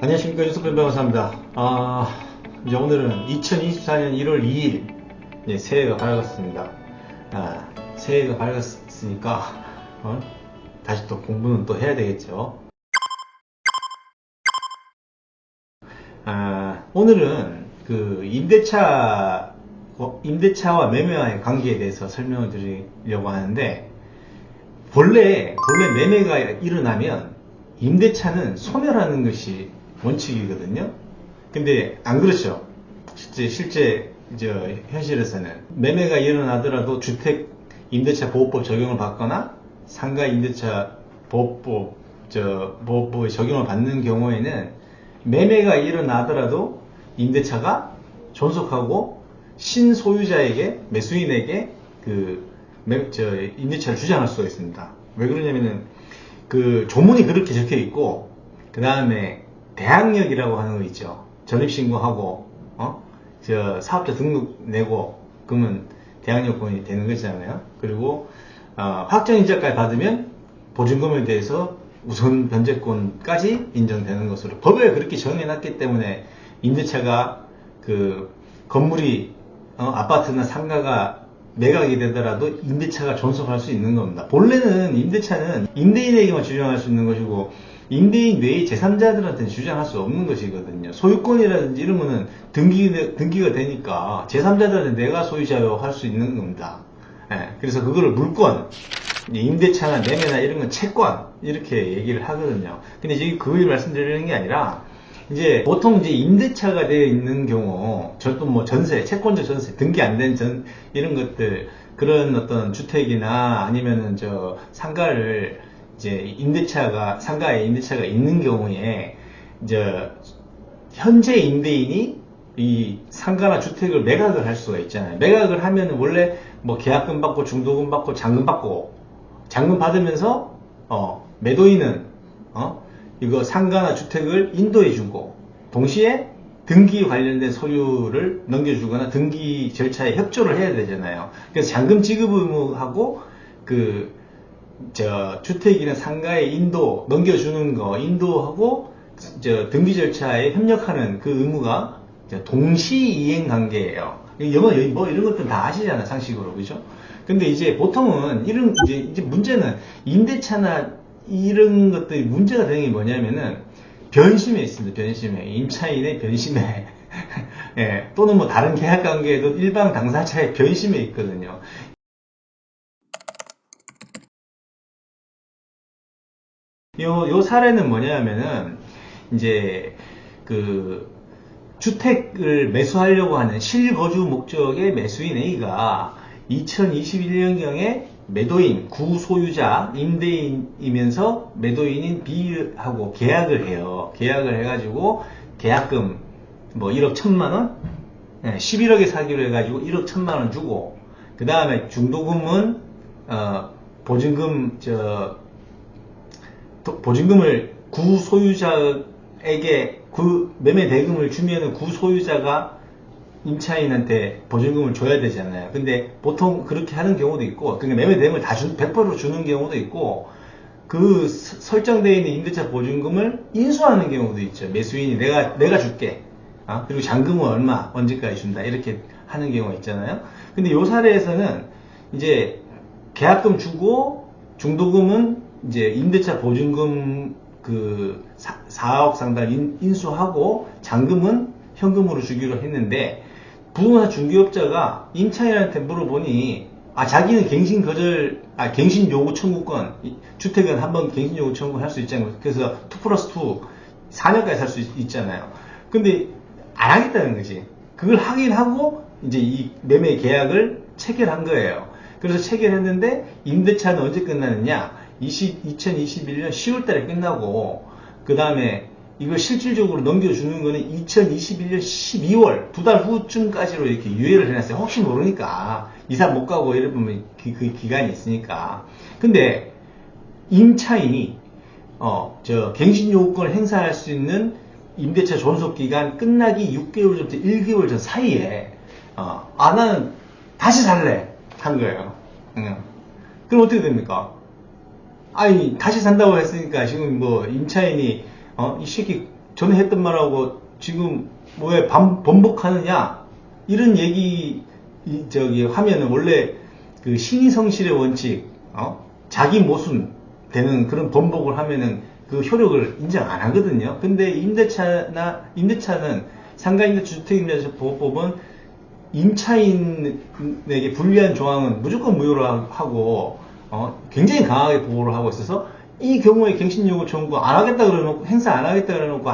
안녕하십니까, 유석변 변호사입니다. 이제 오늘은 2024년 1월 2일 새해가 밝았습니다. 새해가 밝았으니까 다시 또 공부는 또 해야 되겠죠. 오늘은 그 임대차와 매매와의 관계에 대해서 설명을 드리려고 하는데, 본래 매매가 일어나면 임대차는 소멸하는 것이 원칙이거든요. 근데 안 그렇죠. 실제 현실에서는 매매가 일어나더라도 주택 임대차 보호법 적용을 받거나 상가 임대차 보호법의 적용을 받는 경우에는 매매가 일어나더라도 임대차가 존속하고 신소유자에게, 매수인에게 임대차를 주장할 수가 있습니다. 왜 그러냐면은 그 조문이 그렇게 적혀 있고, 그 다음에 대항력이라고 하는 거 있죠. 전입신고하고 사업자 등록 내고 그러면 대항력권이 되는 거잖아요. 그리고 확정인자까지 받으면 보증금에 대해서 우선 변제권까지 인정되는 것으로 법에 그렇게 정해놨기 때문에 임대차가 그 건물이 아파트나 상가가 매각이 되더라도 임대차가 존속할 수 있는 겁니다. 본래는 임대차는 임대인에게만 주장할 수 있는 것이고, 임대인 외의 제3자들한테는 주장할 수 없는 것이거든요. 소유권이라든지 이런 거는 등기가 되니까 제3자들한테 내가 소유자요 할 수 있는 겁니다. 그래서 그거를 물권, 임대차나 매매나 이런 건 채권, 이렇게 얘기를 하거든요. 근데 지금 그걸 말씀드리는 게 아니라, 이제 보통 이제 임대차가 되어 있는 경우, 저도 뭐 전세, 채권적 전세, 등기 안 된 이런 것들, 그런 어떤 주택이나 아니면은 상가를 이제 상가에 임대차가 있는 경우에, 이제 현재 임대인이 이 상가나 주택을 매각을 할 수가 있잖아요. 매각을 하면은 원래 뭐 계약금 받고 중도금 받고 잔금 받고, 잔금 받으면서 매도인은 이거 상가나 주택을 인도해주고, 동시에 등기 관련된 서류를 넘겨주거나 등기 절차에 협조를 해야 되잖아요. 그래서 잔금 지급 의무하고 주택이나 상가에 넘겨주는 거, 인도하고 등기 절차에 협력하는 그 의무가 동시 이행 관계예요. 뭐 이런 것들 다 아시잖아요, 상식으로. 그죠? 근데 이제 보통은 이제 문제는 임대차나 이런 것들이 문제가 되는 게 뭐냐면은 변심에 있습니다. 변심에. 임차인의 변심에. 또는 뭐 다른 계약 관계에도 일방 당사자의 변심에 있거든요. 요 사례는 뭐냐면은, 이제 주택을 매수하려고 하는 실거주 목적의 매수인 A가 2021년경에 매도인, 구소유자, 임대인이면서 매도인인 B하고 계약을 해요. 계약을 해가지고 계약금 뭐 1억 1천만원? 11억에 사기로 해가지고 1억 1천만원 주고, 그 다음에 중도금은 보증금을 구소유자에게 매매 대금을 주면은 구소유자가 임차인한테 보증금을 줘야 되잖아요. 근데 보통 그렇게 하는 경우도 있고, 그러니까 매매 대금을 다 100% 주는 경우도 있고, 그 설정되어 있는 임대차 보증금을 인수하는 경우도 있죠. 매수인이 내가 줄게. 그리고 잔금은 얼마, 언제까지 준다. 이렇게 하는 경우가 있잖아요. 근데 요 사례에서는 이제 계약금 주고, 중도금은 이제 임대차 보증금 4억 상당 인수하고, 잔금은 현금으로 주기로 했는데, 부동산 중개업자가 임차인한테 물어보니, 자기는 갱신 요구 청구권, 주택은 한번 갱신 요구 청구할 수 있잖아요. 그래서 2+2, 4년까지 살 수 있잖아요. 근데 안 하겠다는 거지. 그걸 하긴 하고, 이제 이 매매 계약을 체결한 거예요. 그래서 체결했는데, 임대차는 언제 끝나느냐? 2021년 10월 달에 끝나고, 그 다음에 이걸 실질적으로 넘겨주는 거는 2021년 12월, 2달 후쯤까지로 이렇게 유예를 해놨어요. 혹시 모르니까. 이사 못 가고 이러면 그 기간이 있으니까. 근데, 임차인이, 갱신요구권을 행사할 수 있는 임대차 존속기간 끝나기 6개월 전부터 1개월 전 사이에, 나는 다시 살래. 한 거예요. 그럼 어떻게 됩니까? 다시 산다고 했으니까 지금 뭐 임차인이 이 새끼 전에 했던 말하고 지금 왜 번복하느냐 이런 얘기 하면은 원래 그 신의성실의 원칙, 자기 모순 되는 그런 번복을 하면은 그 효력을 인정 안 하거든요. 근데 임대차는 상가임대차 주택임대차 보호법은 임차인에게 불리한 조항은 무조건 무효로 하고 굉장히 강하게 보호를 하고 있어서 이 경우에 갱신요구 청구 안 하겠다 그래놓고 행사 안 하겠다 그래놓고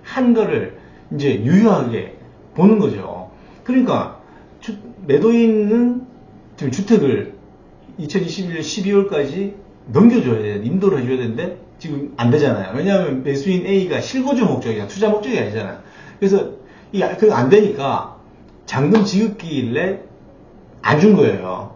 한 거를 이제 유효하게 보는 거죠. 그러니까 매도인은 지금 주택을 2021년 12월까지 넘겨줘야 돼, 인도를 해줘야 되는데 지금 안 되잖아요. 왜냐하면 매수인 A가 실거주 목적이야, 투자 목적이 아니잖아요. 그래서 그거 안 되니까 잔금 지급기일에 안 준 거예요.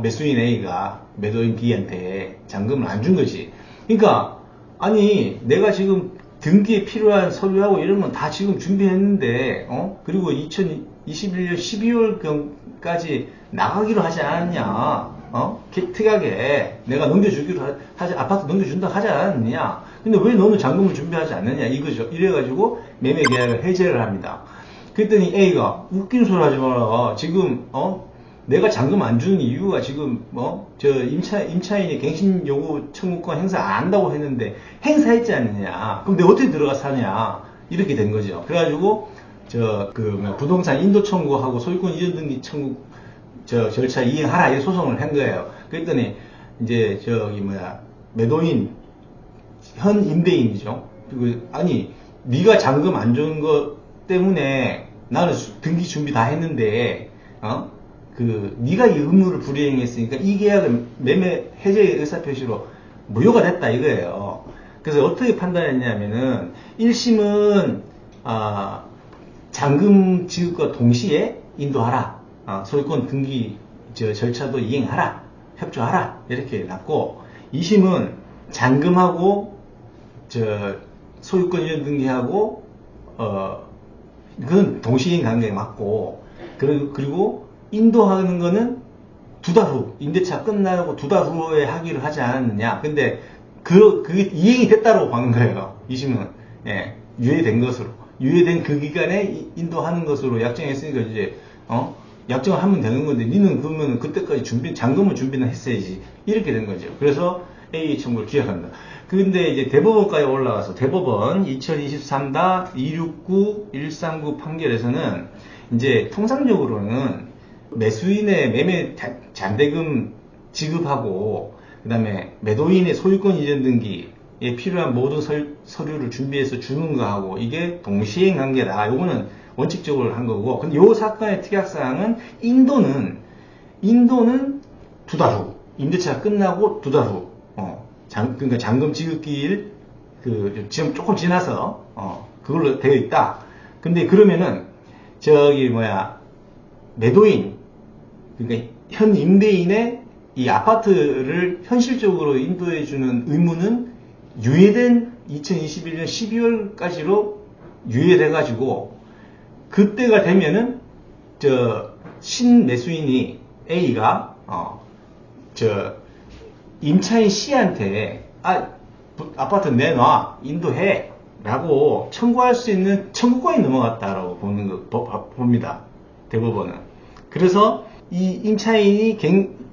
매수인 A가 매도인 B한테 잔금을 안 준 거지. 그러니까 아니 내가 지금 등기에 필요한 서류하고 이런 건 다 지금 준비했는데 그리고 2021년 12월까지 나가기로 하지 않았냐, 특이하게 내가 넘겨주기로 아파트 넘겨준다 하지 않았느냐. 근데 왜 너는 잔금을 준비하지 않느냐 이거죠. 이래가지고 매매 계약을 해제를 합니다. 그랬더니 A가 웃기는 소리 하지 마라. 지금 내가 잔금 안 주는 이유가 지금 임차인이 갱신 요구 청구권 행사 안 한다고 했는데 행사했지 않느냐. 그럼 내가 어떻게 들어가 사냐. 이렇게 된 거죠. 그래가지고 부동산 인도 청구하고 소유권 이전 등기 청구 절차 이행하라 이 소송을 한 거예요. 그랬더니 이제 매도인 현 임대인이죠. 아니 네가 잔금 안 준 것 때문에 나는 등기 준비 다 했는데 네가 이 의무를 불이행했으니까 이 계약은 매매 해제의 의사표시로 무효가 됐다 이거예요. 그래서 어떻게 판단했냐면은 1심은 잔금 지급과 동시에 인도하라, 소유권 등기 절차도 이행하라, 협조하라 이렇게 났고 2심은 잔금하고 소유권 이전 등기하고 그건 동시행 관계에 맞고 그리고 인도하는 거는 2달 후, 임대차 끝나고 2달 후에 하기로 하지 않았느냐. 근데 그게 이행이 됐다고 본 거예요. 2심은. 예, 유예된 것으로. 유예된 그 기간에 인도하는 것으로 약정했으니까 이제, 약정을 하면 되는 건데, 니는 그러면 그때까지 잔금을 준비는 했어야지. 이렇게 된 거죠. 그래서 A 청구를 기각합니다. 근데 이제 대법원까지 올라가서 대법원 2023-269-139 판결에서는 이제 통상적으로는 매수인의 매매 잔대금 지급하고 그 다음에 매도인의 소유권 이전 등기에 필요한 모든 서류를 준비해서 주는 거하고 이게 동시행 관계다. 요거는 원칙적으로 한 거고, 근데 요 사건의 특약사항은 인도는 2달 후, 임대차가 끝나고 2달 후, 그러니까 잔금 지급기일 지금 조금 지나서 그걸로 되어 있다. 근데 그러면은 매도인, 그러니까 현 임대인의 이 아파트를 현실적으로 인도해주는 의무는 유예된 2021년 12월까지로 유예돼가지고 그때가 되면은 신매수인이 A가 임차인 C한테 아파트 내놔 인도해 라고 청구할 수 있는 청구권이 넘어갔다라고 봅니다. 대법원은. 그래서 이 임차인이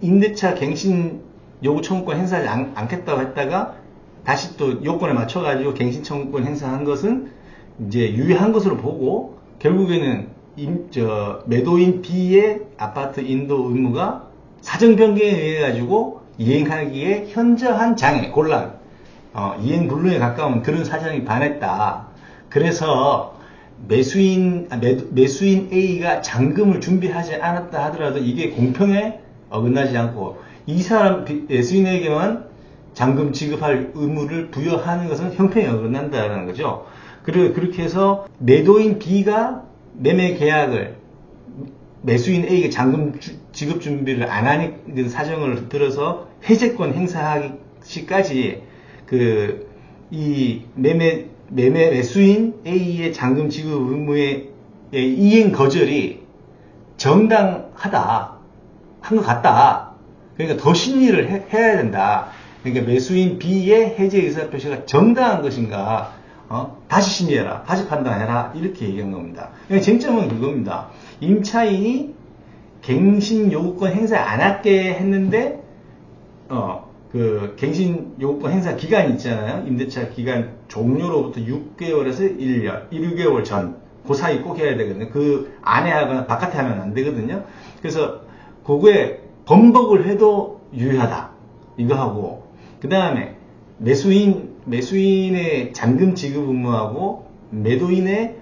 임대차 갱신 요구 청구권 행사하지 않겠다고 했다가 다시 또 요건에 맞춰가지고 갱신 청구권 행사한 것은 이제 유예한 것으로 보고 결국에는 매도인 B의 아파트 인도 의무가 사정 변경에 의해 가지고 이행하기에 현저한 장애, 곤란, 이행 불능에 가까운 그런 사정이 반했다. 그래서 매수인 A가 잔금을 준비하지 않았다 하더라도 이게 공평에 어긋나지 않고 이 사람 매수인에게만 잔금 지급할 의무를 부여하는 것은 형평에 어긋난다는 거죠. 그리고 그렇게 해서 매도인 B가 매매 계약을 매수인 A가 잔금 지급 준비를 안 하는 사정을 들어서 해제권 행사하기 시까지 이 매수인 A의 잔금 지급 의무의 이행 거절이 정당하다 한 것 같다. 그러니까 더 심리를 해야 된다. 그러니까 매수인 B의 해제 의사 표시가 정당한 것인가 다시 심의해라, 다시 판단해라, 이렇게 얘기한 겁니다. 그러니까 쟁점은 그겁니다. 임차인이 갱신 요구권 행사 안 할게 했는데, 그 갱신 요구권 행사 기간이 있잖아요. 임대차 기간 종료로부터 6개월에서 1년, 1개월 전, 그 사이 꼭 해야 되거든요. 그 안에 하거나 바깥에 하면 안 되거든요. 그래서 그거에 번복을 해도 유효하다. 이거 하고, 그 다음에 매수인의 잔금 지급 의무하고 매도인의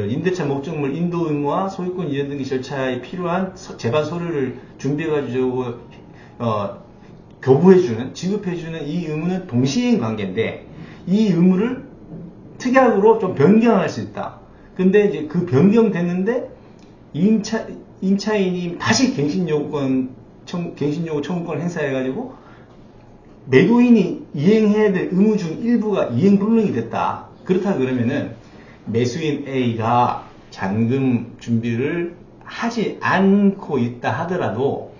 임대차 목적물 인도 의무와 소유권 이전 등기 절차에 필요한 재반 서류를 준비해가지고 교부해주는, 지급해주는 이 의무는 동시행 관계인데, 이 의무를 특약으로 좀 변경할 수 있다. 근데 이제 그 변경됐는데 임차인이 다시 갱신요구 청구권 행사해가지고 매도인이 이행해야 될 의무 중 일부가 이행 불능이 됐다. 그렇다 그러면은 매수인 A가 잔금 준비를 하지 않고 있다 하더라도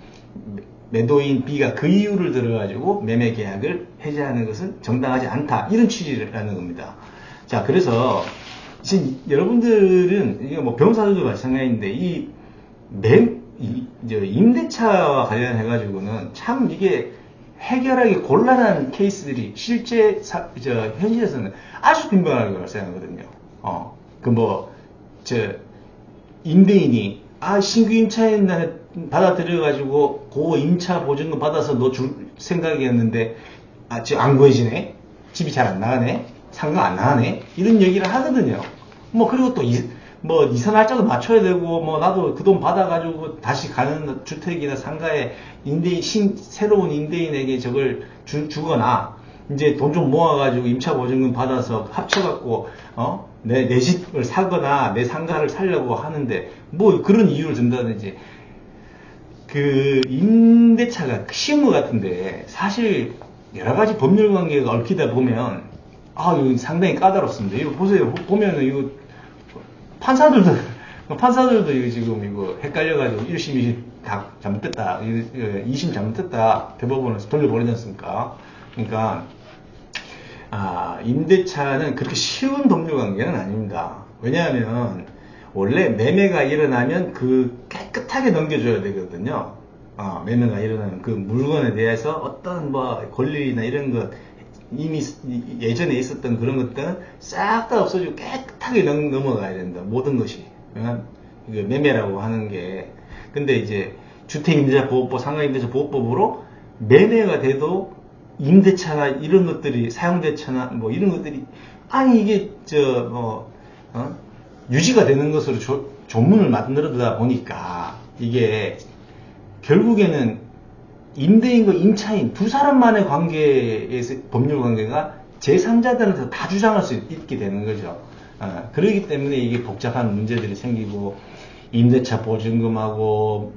매도인 B가 그 이유를 들어가지고 매매 계약을 해지하는 것은 정당하지 않다. 이런 취지라는 겁니다. 자, 그래서 지금 여러분들은 이게 뭐 변호사들도 마찬가지인데 임대차와 관련해가지고는 참 이게 해결하기 곤란한 케이스들이 실제 현실에서는 아주 빈번하게 발생하거든요. 임대인이 신규 임차인 받아들여가지고 그 임차 보증금 받아서 너 줄 생각이었는데 지금 안 구해지네, 집이 잘 안 나가네, 상가 안 나가네, 이런 얘기를 하거든요. 그리고 또 이사 날짜도 맞춰야 되고, 나도 그 돈 받아가지고 다시 가는 주택이나 상가에 새로운 임대인에게 저걸 주거나, 이제 돈 좀 모아가지고 임차 보증금 받아서 합쳐갖고, 내 집을 사거나 내 상가를 살려고 하는데, 그런 이유를 든다든지, 그 임대차가 시험 같은데, 사실 여러 가지 법률 관계가 얽히다 보면, 이거 상당히 까다롭습니다. 이거 보세요. 보면은 이거, 판사들도 이거 지금 이거 헷갈려가지고 1심, 2심 다 잘못됐다, 2심 잘못됐다, 대법원에서 돌려보내지 않습니까? 그러니까, 임대차는 그렇게 쉬운 법률 관계는 아닙니다. 왜냐하면, 원래 매매가 일어나면 깨끗하게 넘겨줘야 되거든요. 매매가 일어나면 그 물건에 대해서 어떤 권리나 이런 것, 이미 예전에 있었던 그런 것들은 싹 다 없어지고 깨끗하게 넘어가야 된다. 모든 것이. 매매라고 하는 게. 근데 이제 주택임대차보호법, 상가임대차보호법으로 매매가 돼도 임대차나 이런 것들이, 사용대차나 이런 것들이, 이게 유지가 되는 것으로 조문을 만들어다 보니까 이게 결국에는 임대인과 임차인 두 사람만의 관계에서 법률 관계가 제3자들한테 다 주장할 수 있게 되는 거죠. 그렇기 때문에 이게 복잡한 문제들이 생기고, 임대차 보증금하고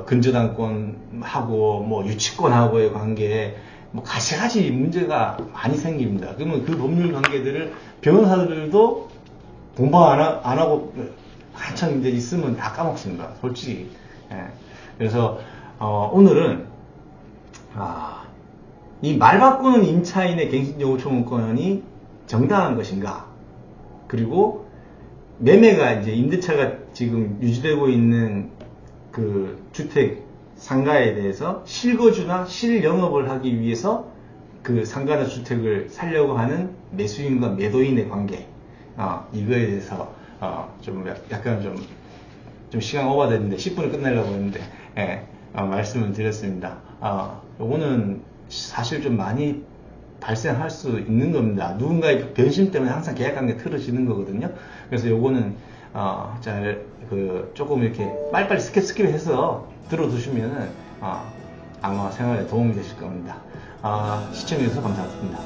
근저당권하고 유치권하고의 관계에 가시가지 문제가 많이 생깁니다. 그러면 그 법률 관계들을 변호사들도 공부 안 하고 한참 이제 있으면 다 까먹습니다. 솔직히. 그래서 오늘은 이 말 바꾸는 임차인의 갱신요구 청구권이 정당한 것인가, 그리고 매매가 이제 임대차가 지금 유지되고 있는 그 주택 상가에 대해서 실거주나 실영업을 하기 위해서 그 상가나 주택을 살려고 하는 매수인과 매도인의 관계, 이거에 대해서 좀 약간 좀 시간 오버됐는데 10분을 끝내려고 했는데 말씀을 드렸습니다. 요거는 사실 좀 많이 발생할 수 있는 겁니다. 누군가의 변심 때문에 항상 계약관계 틀어지는 거거든요. 그래서 요거는 조금 이렇게 빨리빨리 스킵해서 들어두시면은 아마 생활에 도움이 되실 겁니다. 시청해주셔서 감사합니다.